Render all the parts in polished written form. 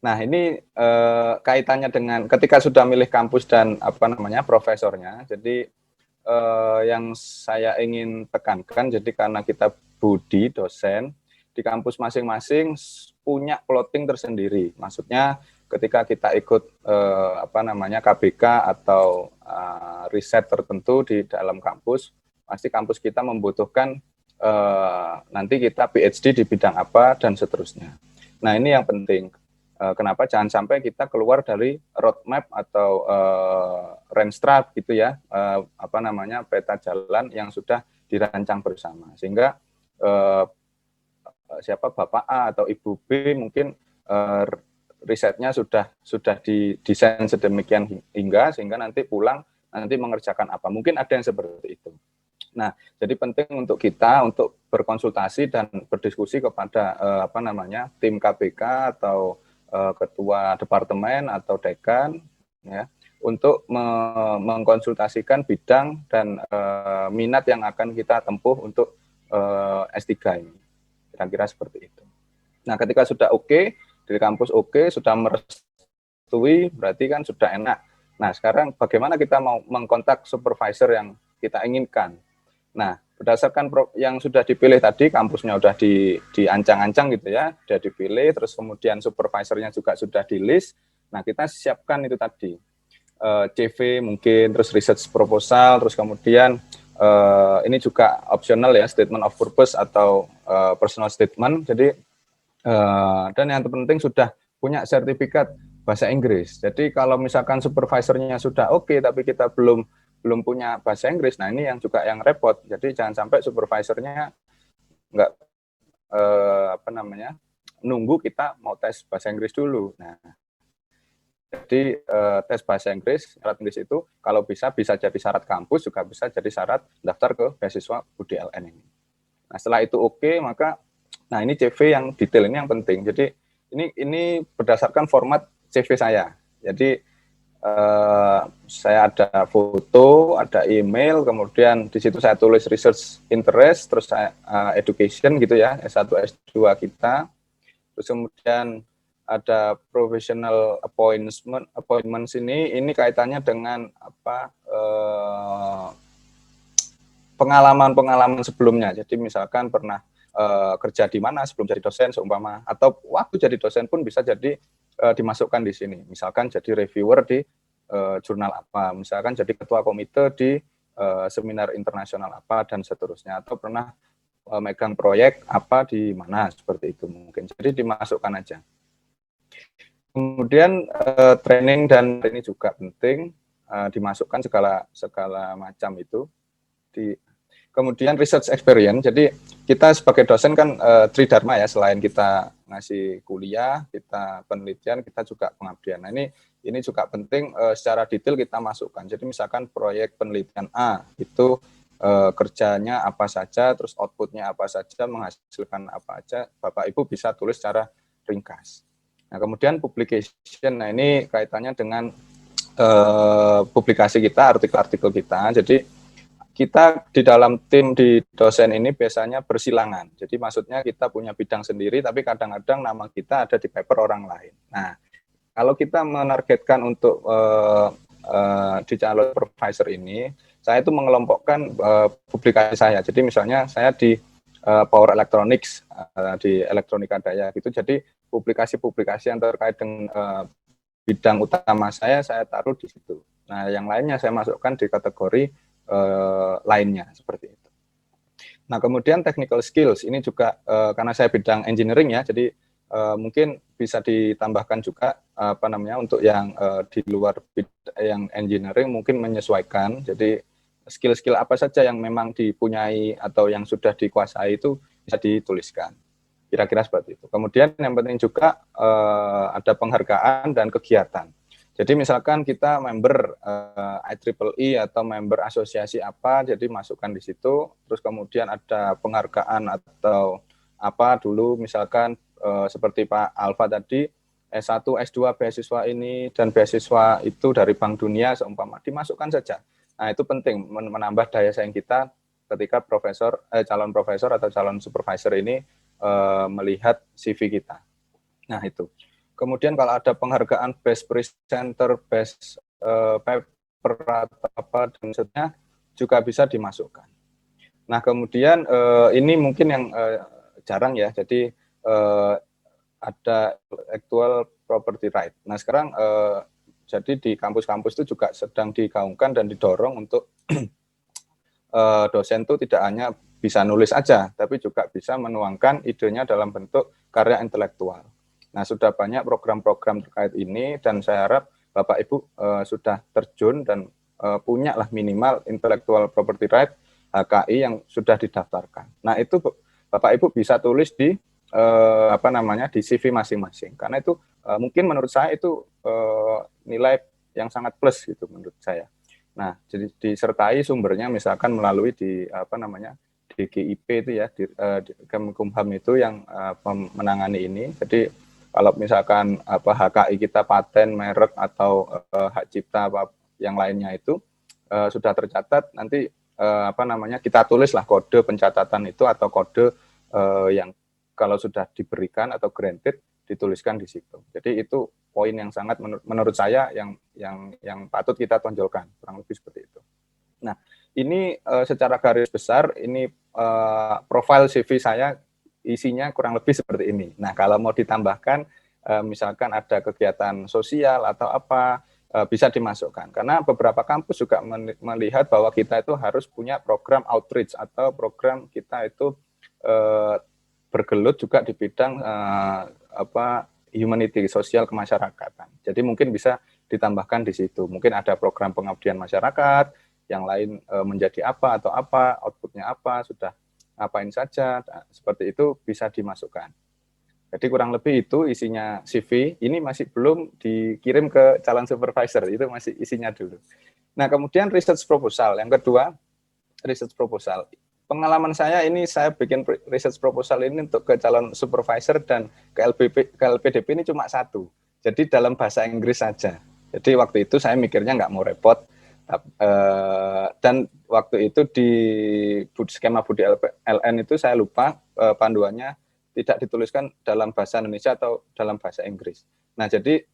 Nah, ini kaitannya dengan ketika sudah milih kampus dan profesornya. Jadi yang saya ingin tekankan, jadi karena kita Budi dosen di kampus masing-masing punya plotting tersendiri. Maksudnya ketika kita ikut KBK atau riset tertentu di dalam kampus, pasti kampus kita membutuhkan nanti kita PhD di bidang apa dan seterusnya. Nah, ini yang penting. Kenapa jangan sampai kita keluar dari roadmap atau Renstra gitu ya, peta jalan yang sudah dirancang bersama, sehingga siapa Bapak A atau Ibu B mungkin risetnya sudah didesain sedemikian hingga sehingga nanti pulang nanti mengerjakan apa, mungkin ada yang seperti itu. Nah, jadi penting untuk kita untuk berkonsultasi dan berdiskusi kepada tim KBK atau ketua departemen atau dekan ya untuk mengkonsultasikan bidang dan minat yang akan kita tempuh untuk S3 ini. Kira-kira seperti itu. Nah, ketika sudah oke, dari kampus oke, sudah merestui, berarti kan sudah enak. Nah, sekarang bagaimana kita mau mengkontak supervisor yang kita inginkan? Nah, berdasarkan yang sudah dipilih tadi, kampusnya sudah diancang-ancang gitu ya, sudah dipilih, terus kemudian supervisornya juga sudah di list. Nah, kita siapkan itu tadi, CV mungkin, terus research proposal, terus kemudian ini juga optional ya, statement of purpose atau personal statement. Jadi, dan yang terpenting sudah punya sertifikat bahasa Inggris. Jadi kalau misalkan supervisornya sudah oke, tapi kita belum punya bahasa Inggris, nah ini yang juga yang repot. Jadi jangan sampai supervisornya nggak nunggu kita mau tes bahasa Inggris dulu. Nah, jadi tes bahasa Inggris, syarat Inggris itu kalau bisa jadi syarat kampus, juga bisa jadi syarat daftar ke beasiswa UDLN ini. Nah, setelah itu oke, maka nah ini CV yang detail ini yang penting. Jadi ini berdasarkan format CV saya. Jadi saya ada foto, ada email, kemudian di situ saya tulis research interest, terus saya education gitu ya, S1, S2 kita. Terus kemudian ada professional appointments ini kaitannya dengan pengalaman-pengalaman sebelumnya. Jadi misalkan pernah kerja di mana sebelum jadi dosen seumpama, atau waktu jadi dosen pun bisa jadi dimasukkan di sini. Misalkan jadi reviewer di jurnal apa, misalkan jadi ketua komite di seminar internasional apa dan seterusnya, atau pernah megang proyek apa di mana, seperti itu mungkin. Jadi dimasukkan aja. Kemudian training dan ini juga penting, dimasukkan segala macam itu. Kemudian research experience, jadi kita sebagai dosen kan tridharma ya, selain kita ngasih kuliah, kita penelitian, kita juga pengabdian. Nah ini juga penting secara detail kita masukkan. Jadi misalkan proyek penelitian A itu kerjanya apa saja, terus outputnya apa saja, menghasilkan apa aja, Bapak Ibu bisa tulis secara ringkas. Nah kemudian publication, nah ini kaitannya dengan publikasi kita, artikel-artikel kita. Jadi kita di dalam tim di dosen ini biasanya bersilangan. Jadi maksudnya kita punya bidang sendiri, tapi kadang-kadang nama kita ada di paper orang lain. Nah, kalau kita menargetkan untuk di calon supervisor ini, saya itu mengelompokkan publikasi saya. Jadi misalnya saya di power electronics, di elektronika daya gitu. Jadi publikasi-publikasi yang terkait dengan bidang utama saya taruh di situ. Nah, yang lainnya saya masukkan di kategori lainnya seperti itu. Nah, kemudian technical skills ini juga karena saya bidang engineering ya, jadi mungkin bisa ditambahkan juga untuk yang di luar yang engineering mungkin menyesuaikan. Jadi skill-skill apa saja yang memang dipunyai atau yang sudah dikuasai itu bisa dituliskan. Kira-kira seperti itu. Kemudian yang penting juga ada penghargaan dan kegiatan. Jadi misalkan kita member IEEE atau member asosiasi apa, jadi masukkan di situ. Terus kemudian ada penghargaan atau apa dulu, misalkan seperti Pak Alfa tadi, S1, S2 beasiswa ini dan beasiswa itu dari Bank Dunia seumpama, dimasukkan saja. Nah itu penting menambah daya saing kita ketika calon profesor atau calon supervisor ini melihat CV kita. Nah itu. kemudian kalau ada penghargaan best presenter, best paper atau apa dan seterusnya juga bisa dimasukkan. Nah kemudian ini mungkin yang jarang ya, jadi ada intellectual property right. Nah sekarang jadi di kampus-kampus itu juga sedang digaungkan dan didorong untuk dosen itu tidak hanya bisa nulis aja, tapi juga bisa menuangkan idenya dalam bentuk karya intelektual. Nah, sudah banyak program-program terkait ini dan saya harap Bapak Ibu sudah terjun dan punya lah minimal intellectual property right HKI yang sudah didaftarkan. Nah, itu Bapak Ibu bisa tulis di di CV masing-masing. Karena itu mungkin menurut saya itu nilai yang sangat plus gitu menurut saya. Nah, jadi disertai sumbernya misalkan melalui di DGIP itu ya, di Kemenkumham itu yang menangani ini. Jadi kalau misalkan HKI kita paten, merek atau hak cipta yang lainnya itu sudah tercatat, nanti kita tulislah kode pencatatan itu atau kode yang kalau sudah diberikan atau granted dituliskan di situ. Jadi itu poin yang sangat menurut saya yang patut kita tonjolkan, kurang lebih seperti itu. Nah, ini secara garis besar ini profil CV saya isinya kurang lebih seperti ini. Nah, kalau mau ditambahkan misalkan ada kegiatan sosial atau apa bisa dimasukkan. Karena beberapa kampus juga melihat bahwa kita itu harus punya program outreach atau program kita itu bergelut juga di bidang humanity, sosial kemasyarakatan. Jadi mungkin bisa ditambahkan di situ. Mungkin ada program pengabdian masyarakat, yang lain menjadi apa atau apa, outputnya apa, sudah ngapain saja, seperti itu bisa dimasukkan. Jadi kurang lebih itu isinya CV, ini masih belum dikirim ke calon supervisor, itu masih isinya dulu. Nah kemudian research proposal, yang kedua research proposal. Pengalaman saya ini saya bikin research proposal ini untuk ke calon supervisor dan ke LPDP ini cuma satu. Jadi dalam bahasa Inggris saja. Jadi waktu itu saya mikirnya nggak mau repot. Dan waktu itu di skema Budi LN itu saya lupa panduannya tidak dituliskan dalam bahasa Indonesia atau dalam bahasa Inggris. Nah jadi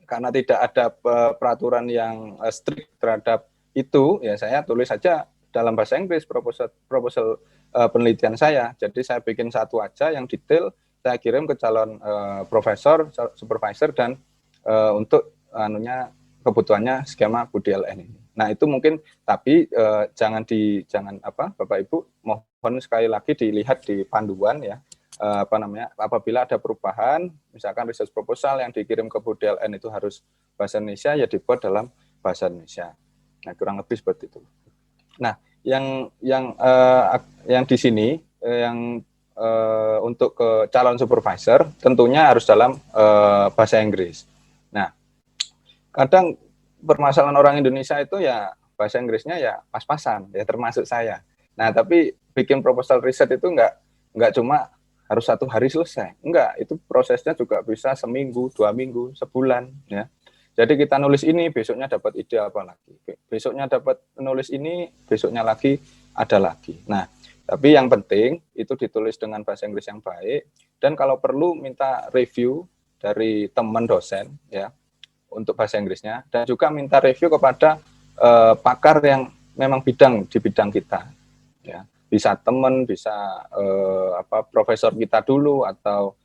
karena tidak ada peraturan yang strict terhadap itu, ya saya tulis saja dalam bahasa Inggris proposal penelitian saya. Jadi saya bikin satu aja yang detail, saya kirim ke calon profesor, supervisor dan untuk kebutuhannya skema Budi LN ini. Nah itu mungkin tapi jangan Bapak Ibu mohon sekali lagi dilihat di panduan ya. Apabila ada perubahan, misalkan research proposal yang dikirim ke Budi LN itu harus bahasa Indonesia, ya dibuat dalam bahasa Indonesia. Nah kurang lebih seperti itu. Nah, yang di sini untuk ke calon supervisor tentunya harus dalam bahasa Inggris. Nah, kadang permasalahan orang Indonesia itu ya bahasa Inggrisnya ya pas-pasan, ya termasuk saya. Nah, tapi bikin proposal riset itu nggak cuma harus 1 hari selesai, enggak, itu prosesnya juga bisa seminggu, 2 minggu, sebulan, ya. Jadi kita nulis ini, besoknya dapat ide apa lagi. Besoknya dapat nulis ini, besoknya lagi ada lagi. Nah, tapi yang penting itu ditulis dengan bahasa Inggris yang baik. Dan kalau perlu minta review dari teman dosen ya untuk bahasa Inggrisnya. Dan juga minta review kepada pakar yang memang di bidang kita. Ya, bisa teman, bisa profesor kita dulu atau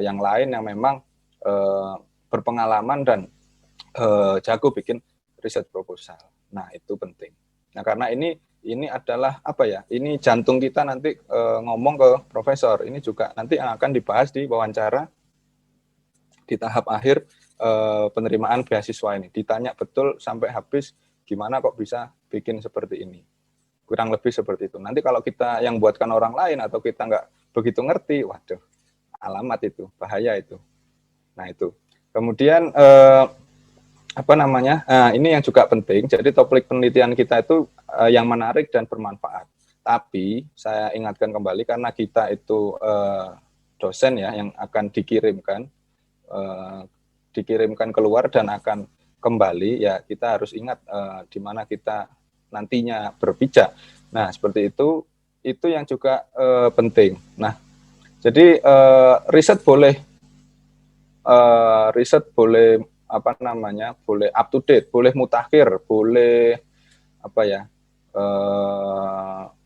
yang lain yang memang berpengalaman dan jago bikin riset proposal. Nah, itu penting. Nah, karena ini adalah ini jantung kita nanti ngomong ke profesor. Ini juga nanti akan dibahas di wawancara di tahap akhir penerimaan beasiswa ini. Ditanya betul sampai habis gimana kok bisa bikin seperti ini. Kurang lebih seperti itu. Nanti kalau kita yang buatkan orang lain atau kita nggak begitu ngerti, waduh, alamat itu, bahaya itu. Nah, itu. Kemudian ini yang juga penting. Jadi topik penelitian kita itu yang menarik dan bermanfaat. Tapi saya ingatkan kembali karena kita itu dosen ya yang akan dikirimkan keluar dan akan kembali ya kita harus ingat di mana kita nantinya berpijak. Nah seperti itu yang juga penting. Nah jadi riset boleh riset boleh apa namanya, boleh up to date, boleh mutakhir, boleh apa ya,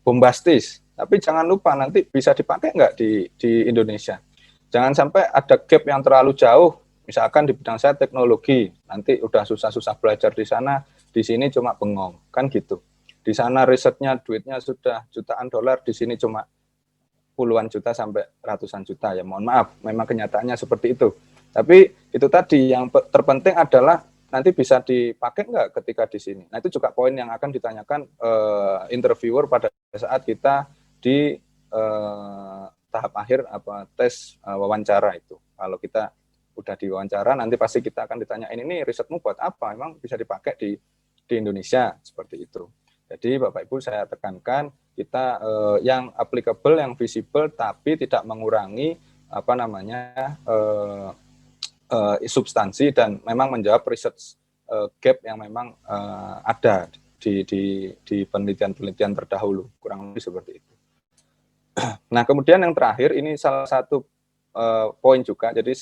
bombastis, tapi jangan lupa nanti bisa dipakai nggak di Indonesia. Jangan sampai ada gap yang terlalu jauh, misalkan di bidang saya teknologi, nanti udah susah-susah belajar di sana, di sini cuma bengong, kan gitu. Di sana risetnya duitnya sudah jutaan dolar, di sini cuma puluhan juta sampai ratusan juta, ya mohon maaf, memang kenyataannya seperti itu. Tapi itu tadi yang terpenting adalah nanti bisa dipakai nggak ketika di sini. Nah itu juga poin yang akan ditanyakan interviewer pada saat kita di tahap akhir apa tes wawancara itu. Kalau kita udah diwawancara, nanti pasti kita akan ditanyain, ini risetmu buat apa? Emang bisa dipakai di Indonesia seperti itu. Jadi Bapak Ibu saya tekankan kita yang applicable, yang visible, tapi tidak mengurangi apa namanya substansi dan memang menjawab research gap yang memang ada di penelitian-penelitian terdahulu, kurang lebih seperti itu. Nah, kemudian yang terakhir ini salah satu poin juga. Jadi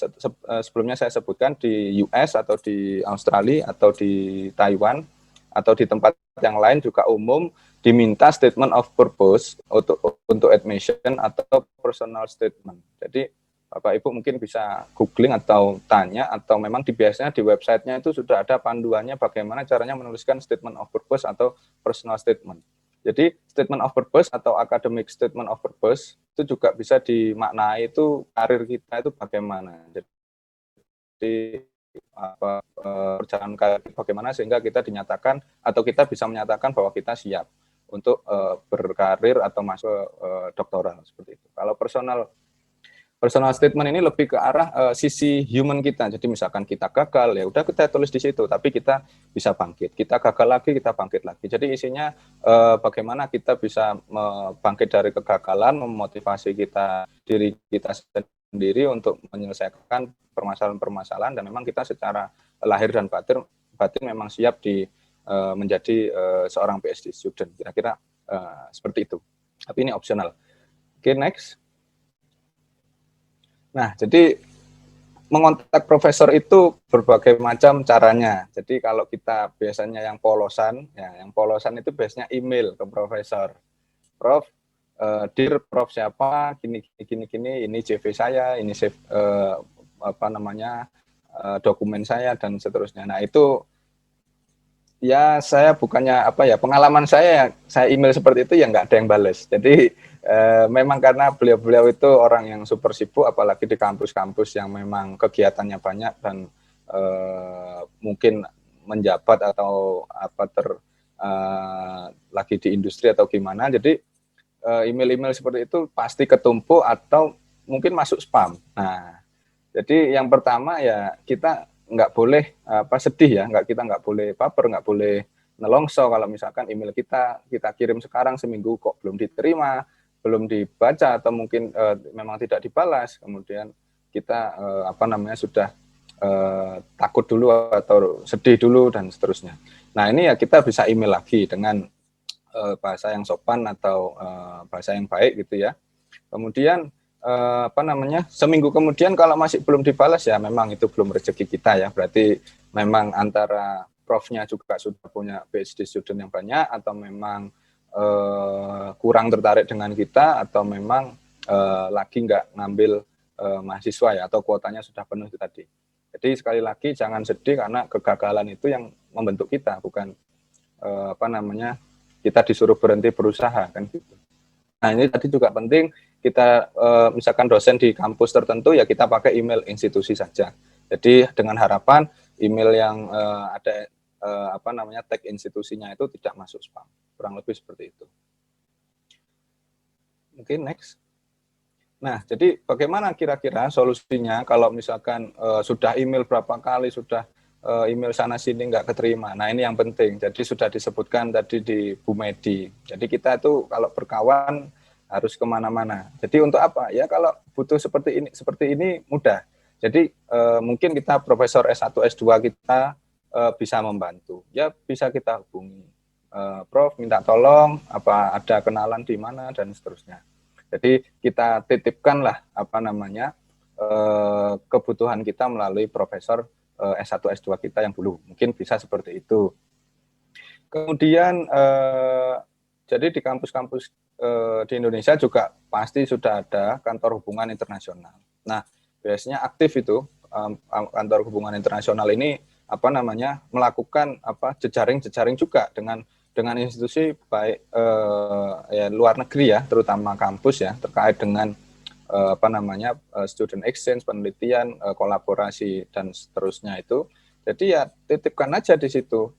sebelumnya saya sebutkan di US atau di Australia atau di Taiwan atau di tempat yang lain juga umum diminta statement of purpose untuk admission atau personal statement. Jadi Bapak Ibu mungkin bisa googling atau tanya, atau memang biasanya di websitenya itu sudah ada panduannya bagaimana caranya menuliskan statement of purpose atau personal statement. Jadi statement of purpose atau academic statement of purpose itu juga bisa dimaknai itu karir kita itu bagaimana. Jadi perjalanan karir bagaimana sehingga kita dinyatakan atau kita bisa menyatakan bahwa kita siap untuk berkarir atau masuk doktoral seperti itu. Kalau personal statement ini lebih ke arah sisi human kita. Jadi misalkan kita gagal, ya udah kita tulis di situ, tapi kita bisa bangkit. Kita gagal lagi, kita bangkit lagi. Jadi isinya bagaimana kita bisa bangkit dari kegagalan, memotivasi diri kita sendiri untuk menyelesaikan permasalahan-permasalahan, dan memang kita secara lahir dan batin memang siap menjadi seorang PhD student. Kira-kira seperti itu. Tapi ini opsional. Oke, next. Nah, jadi mengontak profesor itu berbagai macam caranya. Jadi kalau kita biasanya yang polosan itu biasanya email ke profesor. Prof, dear Prof siapa, gini, ini CV saya, ini dokumen saya dan seterusnya. Nah itu ya saya bukannya pengalaman saya email seperti itu ya nggak ada yang bales. Jadi memang karena beliau itu orang yang super sibuk, apalagi di kampus-kampus yang memang kegiatannya banyak dan mungkin menjabat atau lagi di industri atau gimana. Jadi email-email seperti itu pasti ketumpuk atau mungkin masuk spam. Nah, jadi yang pertama ya kita nggak boleh sedih ya, kita nggak boleh baper, nggak boleh nelongso kalau misalkan email kita kirim sekarang seminggu kok belum diterima, belum dibaca atau mungkin memang tidak dibalas, kemudian kita sudah takut dulu atau sedih dulu dan seterusnya. Nah ini ya kita bisa email lagi dengan bahasa yang sopan atau bahasa yang baik gitu ya. Kemudian seminggu kemudian kalau masih belum dibalas ya memang itu belum rezeki kita ya, berarti memang antara profnya juga sudah punya PhD student yang banyak atau memang kurang tertarik dengan kita atau memang lagi nggak ngambil mahasiswa ya, atau kuotanya sudah penuh itu tadi. Jadi sekali lagi jangan sedih karena kegagalan itu yang membentuk kita, bukan kita disuruh berhenti berusaha kan gitu. Nah ini tadi juga penting, kita misalkan dosen di kampus tertentu ya kita pakai email institusi saja. Jadi dengan harapan email yang ada tag institusinya itu tidak masuk spam. Kurang lebih seperti itu. Mungkin next. Nah, jadi bagaimana kira-kira solusinya kalau misalkan sudah email berapa kali, sudah email sana sini nggak keterima. Nah ini yang penting. Jadi sudah disebutkan tadi di Bu Medi. Jadi kita itu kalau berkawan harus kemana-mana. Jadi untuk apa? Ya kalau butuh seperti ini mudah. Jadi mungkin kita Profesor S1, S2 kita bisa membantu. Ya bisa kita hubungi. Prof minta tolong, ada kenalan di mana dan seterusnya. Jadi kita titipkanlah kebutuhan kita melalui profesor S1 S2 kita yang dulu. Mungkin bisa seperti itu. Kemudian jadi di kampus-kampus di Indonesia juga pasti sudah ada kantor hubungan internasional. Nah, biasanya aktif itu kantor hubungan internasional ini melakukan jejaring juga dengan institusi baik ya luar negeri ya, terutama kampus ya, terkait dengan student exchange, penelitian, kolaborasi dan seterusnya itu. Jadi ya titipkan aja di situ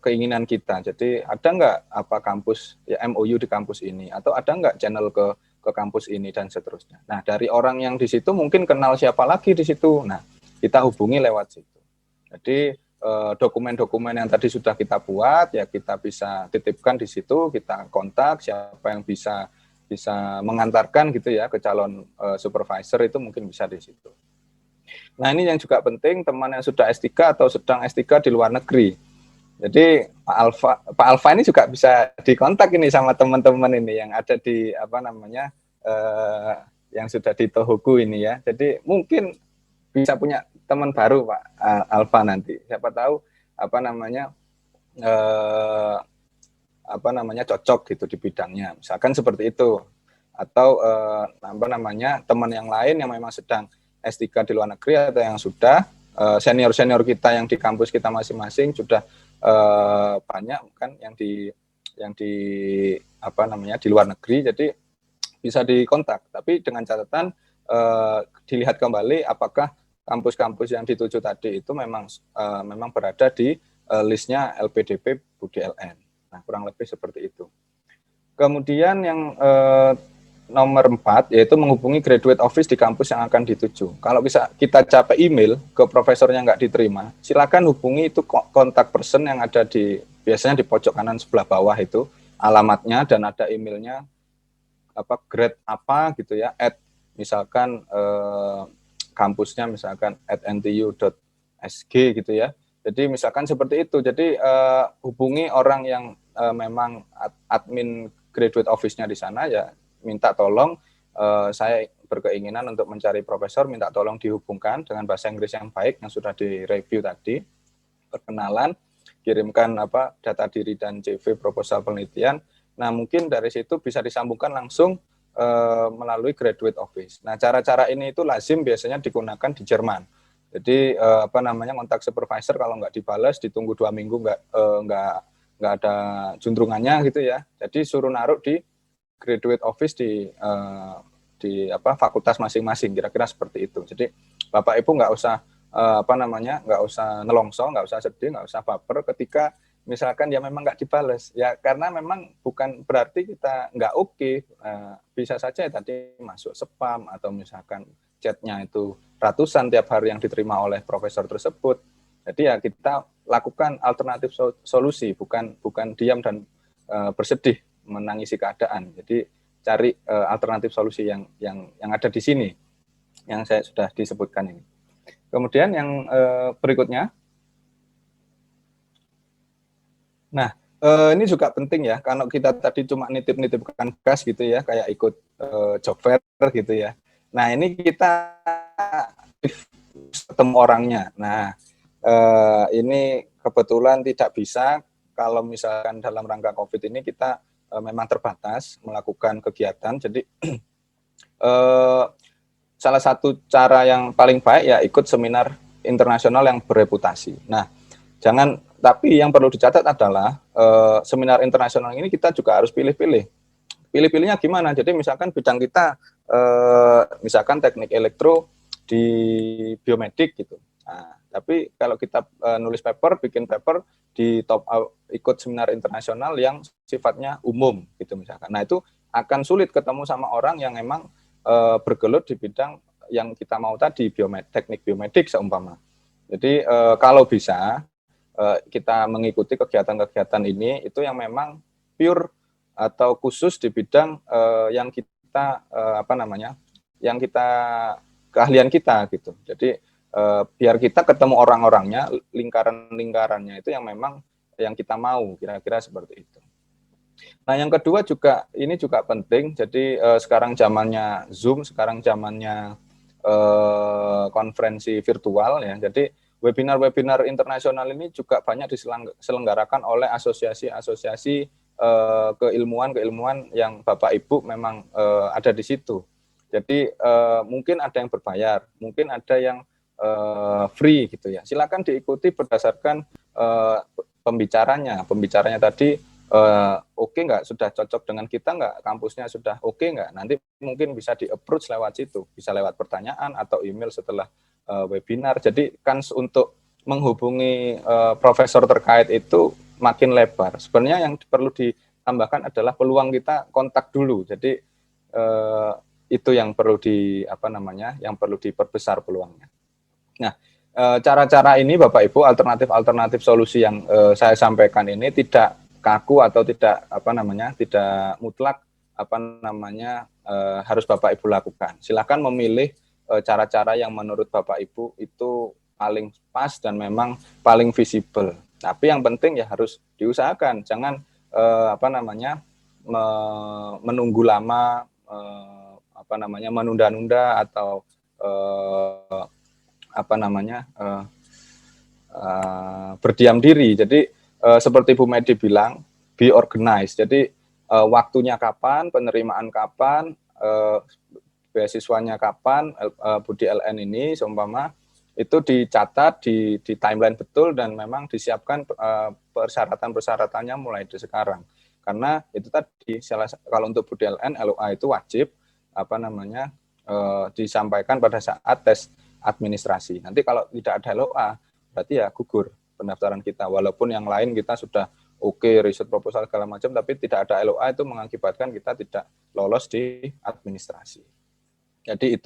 keinginan kita. Jadi ada nggak kampus ya MOU di kampus ini, atau ada nggak channel ke kampus ini dan seterusnya. Nah, dari orang yang di situ mungkin kenal siapa lagi di situ. Nah, kita hubungi lewat situ. Jadi dokumen-dokumen yang tadi sudah kita buat ya kita bisa titipkan di situ, kita kontak siapa yang bisa mengantarkan gitu ya ke calon supervisor, itu mungkin bisa di situ. Nah, ini yang juga penting, teman yang sudah S3 atau sedang S3 di luar negeri. Jadi Pak Alfa ini juga bisa dikontak ini sama teman-teman ini yang ada di yang sudah di Tohoku ini ya. Jadi mungkin bisa punya teman baru Pak Alfa nanti. Siapa tahu cocok gitu di bidangnya. Misalkan seperti itu. Atau teman yang lain yang memang sedang S3 di luar negeri atau yang sudah senior-senior kita yang di kampus kita masing-masing sudah banyak kan yang di luar negeri, jadi bisa dikontak, tapi dengan catatan dilihat kembali apakah kampus-kampus yang dituju tadi itu memang berada di listnya LPDP Budi LN. Nah, kurang lebih seperti itu. Kemudian yang nomor 4 yaitu menghubungi graduate office di kampus yang akan dituju. Kalau bisa kita capek email ke profesornya nggak diterima, silakan hubungi itu kontak person yang ada biasanya di pojok kanan sebelah bawah itu alamatnya dan ada emailnya grade apa gitu ya, misalkan kampusnya misalkan @ntu.sg gitu ya. Jadi misalkan seperti itu. Jadi hubungi orang yang memang admin graduate office-nya di sana ya, minta tolong saya berkeinginan untuk mencari profesor, minta tolong dihubungkan dengan bahasa Inggris yang baik yang sudah direview tadi, perkenalan, kirimkan data diri dan CV proposal penelitian. Nah, mungkin dari situ bisa disambungkan langsung melalui graduate office. Nah, cara-cara ini itu lazim biasanya digunakan di Jerman. Jadi kontak supervisor kalau nggak dibalas ditunggu 2 minggu nggak ada juntrungannya gitu ya. Jadi suruh naruh di graduate office di fakultas masing-masing, kira-kira seperti itu. Jadi Bapak Ibu nggak usah nggak usah nelongso, nggak usah sedih, nggak usah baper ketika misalkan ya memang nggak dibales ya, karena memang bukan berarti kita nggak oke. Bisa saja ya tadi masuk spam atau misalkan chatnya itu ratusan tiap hari yang diterima oleh profesor tersebut. Jadi ya kita lakukan alternatif solusi, bukan diam dan bersedih menangisi keadaan. Jadi cari alternatif solusi yang ada di sini yang saya sudah disebutkan ini. Kemudian yang berikutnya, nah ini juga penting ya, kalau kita tadi cuma nitip-nitipkan gas gitu ya, kayak ikut job fair gitu ya. Nah, ini kita ketemu orangnya. Nah, ini kebetulan tidak bisa kalau misalkan dalam rangka COVID ini kita memang terbatas melakukan kegiatan. Jadi salah satu cara yang paling baik ya ikut seminar internasional yang bereputasi. Nah, tapi yang perlu dicatat adalah seminar internasional ini kita juga harus pilih-pilih. Pilih-pilihnya gimana? Jadi misalkan bidang kita misalkan teknik elektro di biomedik gitu. Nah, tapi kalau kita nulis paper, bikin paper di ikut seminar internasional yang sifatnya umum gitu misalkan. Nah, itu akan sulit ketemu sama orang yang memang bergelut di bidang yang kita mau tadi, teknik biomedik seumpama. Jadi kalau bisa kita mengikuti kegiatan-kegiatan ini itu yang memang pure atau khusus di bidang yang kita yang kita keahlian kita gitu. Jadi biar kita ketemu orang-orangnya, lingkaran-lingkarannya itu yang memang yang kita mau, kira-kira seperti itu. Nah, yang kedua juga ini juga penting. Jadi sekarang zamannya Zoom, sekarang zamannya konferensi virtual ya. Jadi webinar-webinar internasional ini juga banyak diselenggarakan oleh asosiasi-asosiasi keilmuan yang Bapak Ibu memang ada di situ. Jadi mungkin ada yang berbayar, mungkin ada yang free gitu ya. Silakan diikuti berdasarkan pembicaranya. Pembicaranya tadi oke nggak, sudah cocok dengan kita nggak, kampusnya sudah oke nggak, nanti mungkin bisa di-approach lewat situ, bisa lewat pertanyaan atau email setelah webinar. Jadi kans untuk menghubungi profesor terkait itu makin lebar. Sebenarnya yang perlu ditambahkan adalah peluang kita kontak dulu. Jadi itu yang perlu yang perlu diperbesar peluangnya. Nah, cara-cara ini Bapak Ibu, alternatif solusi yang saya sampaikan ini tidak kaku atau tidak tidak mutlak harus Bapak Ibu lakukan. Silakan memilih cara-cara yang menurut Bapak Ibu itu paling pas dan memang paling visible. Tapi yang penting ya harus diusahakan, jangan menunggu lama, menunda-nunda atau berdiam diri. Jadi seperti Bu Medi bilang, be organized. Jadi waktunya kapan, penerimaan kapan, beasiswanya kapan, Budi LN ini seumpama itu dicatat di timeline betul dan memang disiapkan persyaratan-persyaratannya mulai dari sekarang. Karena itu tadi kalau untuk Budi LN LOA itu wajib disampaikan pada saat tes administrasi. Nanti kalau tidak ada LOA berarti ya gugur pendaftaran kita. Walaupun yang lain kita sudah oke, riset proposal segala macam, tapi tidak ada LOA itu mengakibatkan kita tidak lolos di administrasi. Jadi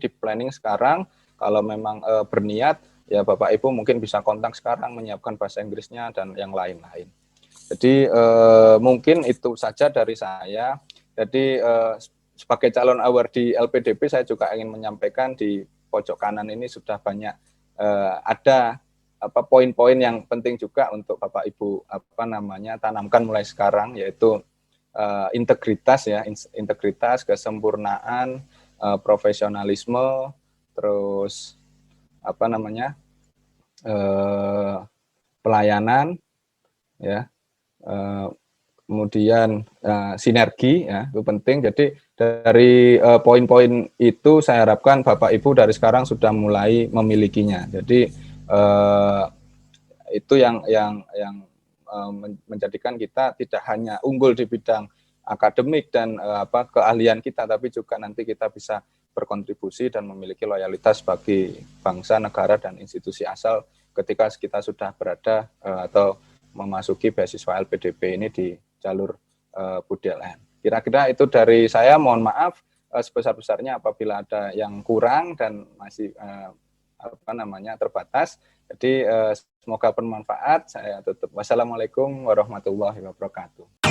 di planning sekarang, kalau memang berniat, ya Bapak Ibu mungkin bisa kontak sekarang, menyiapkan bahasa Inggrisnya dan yang lain-lain. Jadi mungkin itu saja dari saya. Jadi sebagai calon award di LPDP, saya juga ingin menyampaikan di pojok kanan ini sudah banyak ada poin-poin yang penting juga untuk Bapak Ibu tanamkan mulai sekarang, yaitu integritas ya, integritas, kesempurnaan, profesionalisme, terus pelayanan ya, kemudian sinergi ya, itu penting. Jadi dari poin-poin itu saya harapkan Bapak Ibu dari sekarang sudah mulai memilikinya. Jadi itu yang menjadikan kita tidak hanya unggul di bidang akademik dan keahlian kita, tapi juga nanti kita bisa berkontribusi dan memiliki loyalitas bagi bangsa, negara, dan institusi asal ketika kita sudah berada atau memasuki beasiswa LPDP ini di jalur Budi LN. Kira-kira itu dari saya, mohon maaf sebesar-besarnya apabila ada yang kurang dan masih terbatas. Jadi semoga bermanfaat. Saya tutup. Wassalamualaikum warahmatullahi wabarakatuh.